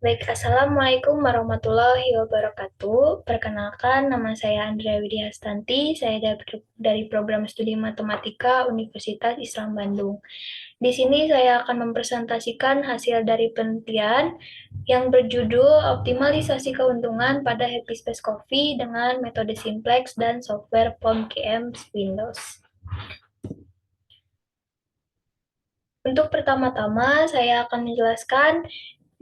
Baik, Assalamualaikum warahmatullahi wabarakatuh. Perkenalkan, nama saya Andrea Widyastanti. Saya dari program studi Matematika Universitas Islam Bandung. Di sini saya akan mempresentasikan hasil dari penelitian yang berjudul Optimalisasi Keuntungan pada Happy Space Coffee dengan metode simplex dan software POM-QM Windows. Untuk pertama-tama, saya akan menjelaskan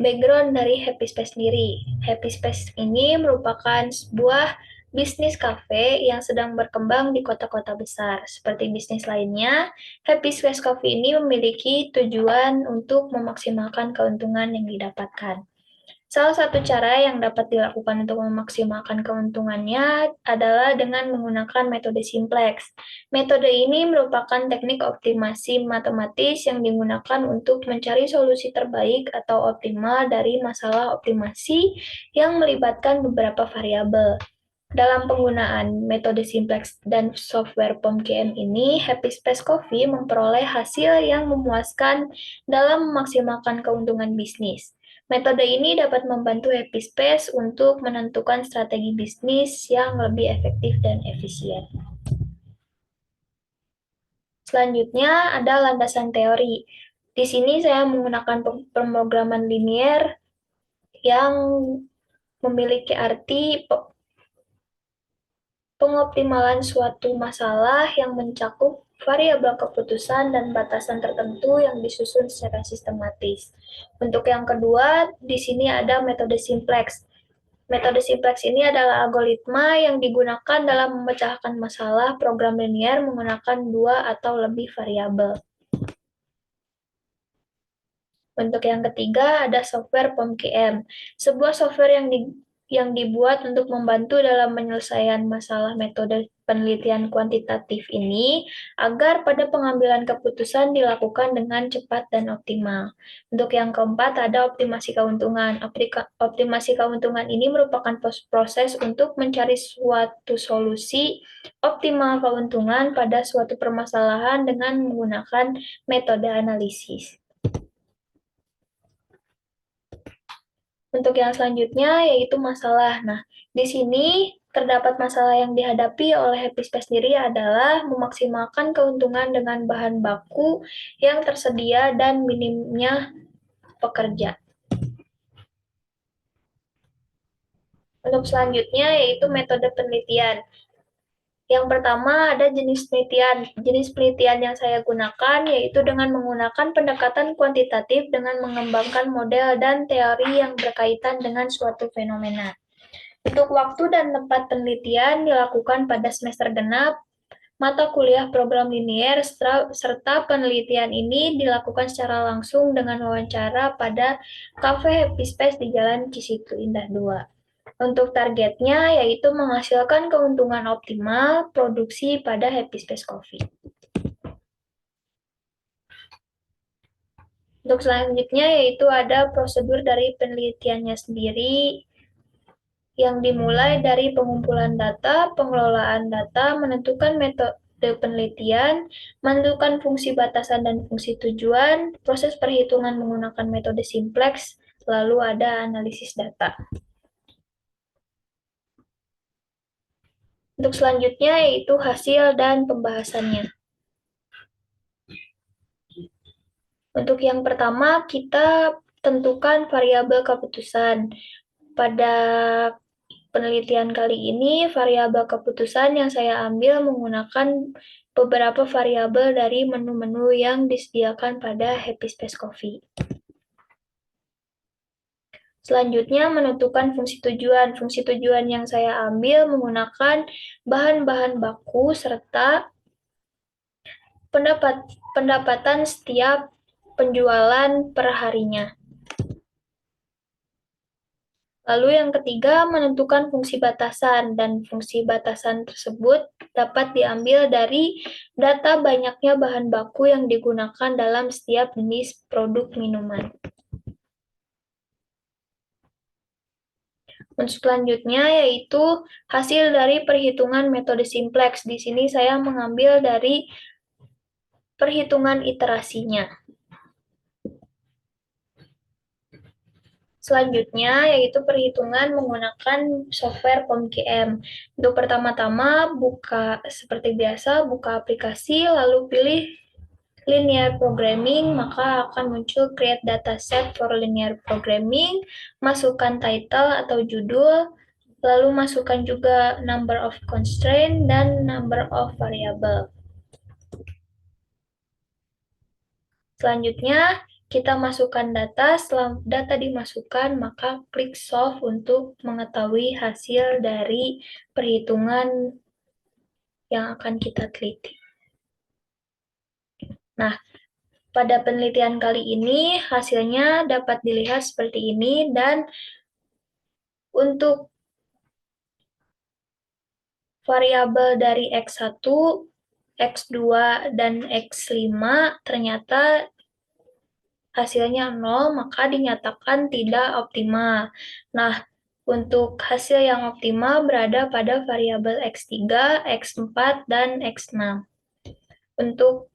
background dari Happy Space sendiri. Happy Space ini merupakan sebuah bisnis kafe yang sedang berkembang di kota-kota besar. Seperti bisnis lainnya, Happy Space Coffee ini memiliki tujuan untuk memaksimalkan keuntungan yang didapatkan. Salah satu cara yang dapat dilakukan untuk memaksimalkan keuntungannya adalah dengan menggunakan metode simplex. Metode ini merupakan teknik optimasi matematis yang digunakan untuk mencari solusi terbaik atau optimal dari masalah optimasi yang melibatkan beberapa variabel. Dalam penggunaan metode simplex dan software POM-QM ini, Happy Space Coffee memperoleh hasil yang memuaskan dalam memaksimalkan keuntungan bisnis. Metode ini dapat membantu Happy Space untuk menentukan strategi bisnis yang lebih efektif dan efisien. Selanjutnya ada landasan teori. Di sini saya menggunakan pemrograman linier yang memiliki arti pengoptimalan suatu masalah yang mencakup variabel keputusan dan batasan tertentu yang disusun secara sistematis. Untuk yang kedua, di sini ada metode simplex. Metode simplex ini adalah algoritma yang digunakan dalam memecahkan masalah program linier menggunakan dua atau lebih variabel. Untuk yang ketiga, ada software POM-QM, sebuah software yang dibuat untuk membantu dalam penyelesaian masalah metode penelitian kuantitatif ini agar pada pengambilan keputusan dilakukan dengan cepat dan optimal. Untuk yang keempat, ada optimasi keuntungan. Optimasi keuntungan ini merupakan proses untuk mencari suatu solusi optimal keuntungan pada suatu permasalahan dengan menggunakan metode analisis. Untuk yang selanjutnya yaitu masalah. Nah, di sini terdapat masalah yang dihadapi oleh Happy Space sendiri adalah memaksimalkan keuntungan dengan bahan baku yang tersedia dan minimnya pekerja. Untuk selanjutnya yaitu metode penelitian. Yang pertama ada jenis penelitian. Jenis penelitian yang saya gunakan yaitu dengan menggunakan pendekatan kuantitatif dengan mengembangkan model dan teori yang berkaitan dengan suatu fenomena. Untuk waktu dan tempat penelitian dilakukan pada semester genap, mata kuliah program linier, serta penelitian ini dilakukan secara langsung dengan wawancara pada Cafe Happy Space di Jalan Cisitu Indah 2. Untuk targetnya yaitu menghasilkan keuntungan optimal produksi pada Happy Space Coffee. Untuk selanjutnya yaitu ada prosedur dari penelitiannya sendiri, yang dimulai dari pengumpulan data, pengelolaan data, menentukan metode penelitian, menentukan fungsi batasan dan fungsi tujuan, proses perhitungan menggunakan metode simplex, lalu ada analisis data. Untuk selanjutnya yaitu hasil dan pembahasannya. Untuk yang pertama, kita tentukan variabel keputusan. Pada penelitian kali ini, variabel keputusan yang saya ambil menggunakan beberapa variabel dari menu-menu yang disediakan pada Happy Space Coffee. Selanjutnya, menentukan fungsi tujuan. Fungsi tujuan yang saya ambil menggunakan bahan-bahan baku serta pendapatan setiap penjualan per harinya. Lalu yang ketiga, menentukan fungsi batasan, dan fungsi batasan tersebut dapat diambil dari data banyaknya bahan baku yang digunakan dalam setiap jenis produk minuman. Untuk selanjutnya yaitu hasil dari perhitungan metode simplex. Di sini saya mengambil dari perhitungan iterasinya. Selanjutnya yaitu perhitungan menggunakan software POMQM. Untuk pertama-tama buka seperti biasa, buka aplikasi lalu pilih linear programming, maka akan muncul create dataset for linear programming, masukkan title atau judul, lalu masukkan juga number of constraint dan number of variable. Selanjutnya, kita masukkan data. Setelah data dimasukkan, maka klik solve untuk mengetahui hasil dari perhitungan yang akan kita teliti. Nah, pada penelitian kali ini hasilnya dapat dilihat seperti ini, dan untuk variabel dari X1, X2, dan X5 ternyata hasilnya 0, maka dinyatakan tidak optimal. Nah, untuk hasil yang optimal berada pada variabel X3, X4, dan X6. Untuk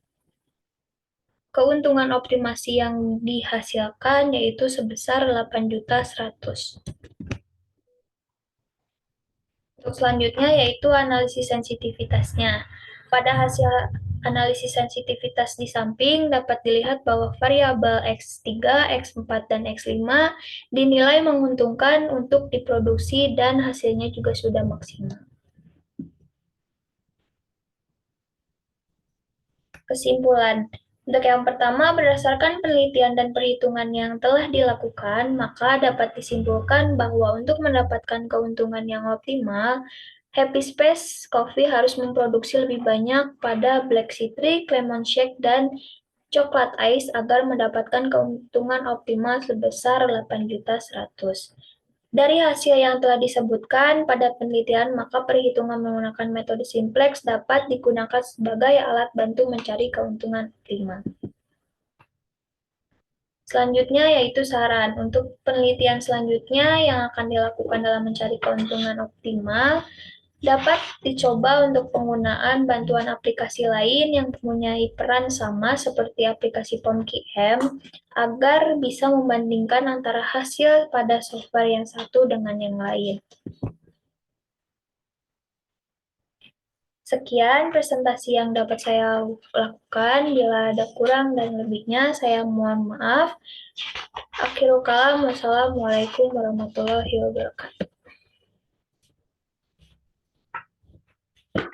keuntungan optimasi yang dihasilkan yaitu sebesar 8.100.000. Untuk selanjutnya yaitu analisis sensitivitasnya. Pada hasil analisis sensitivitas di samping dapat dilihat bahwa variabel X3, X4, dan X5 dinilai menguntungkan untuk diproduksi dan hasilnya juga sudah maksimal. Kesimpulan. Untuk yang pertama, berdasarkan penelitian dan perhitungan yang telah dilakukan, maka dapat disimpulkan bahwa untuk mendapatkan keuntungan yang optimal, Happy Space Coffee harus memproduksi lebih banyak pada Black Citric, Lemon Shake, dan Coklat Ice agar mendapatkan keuntungan optimal sebesar 8.100.000. Dari hasil yang telah disebutkan pada penelitian, maka perhitungan menggunakan metode simplex dapat digunakan sebagai alat bantu mencari keuntungan optimal. Selanjutnya yaitu saran. Untuk penelitian selanjutnya yang akan dilakukan dalam mencari keuntungan optimal, dapat dicoba untuk penggunaan bantuan aplikasi lain yang mempunyai peran sama seperti aplikasi POMQM agar bisa membandingkan antara hasil pada software yang satu dengan yang lain. Sekian presentasi yang dapat saya lakukan. Bila ada kurang dan lebihnya, saya mohon maaf. Akhirul kalam, wassalamualaikum warahmatullahi wabarakatuh.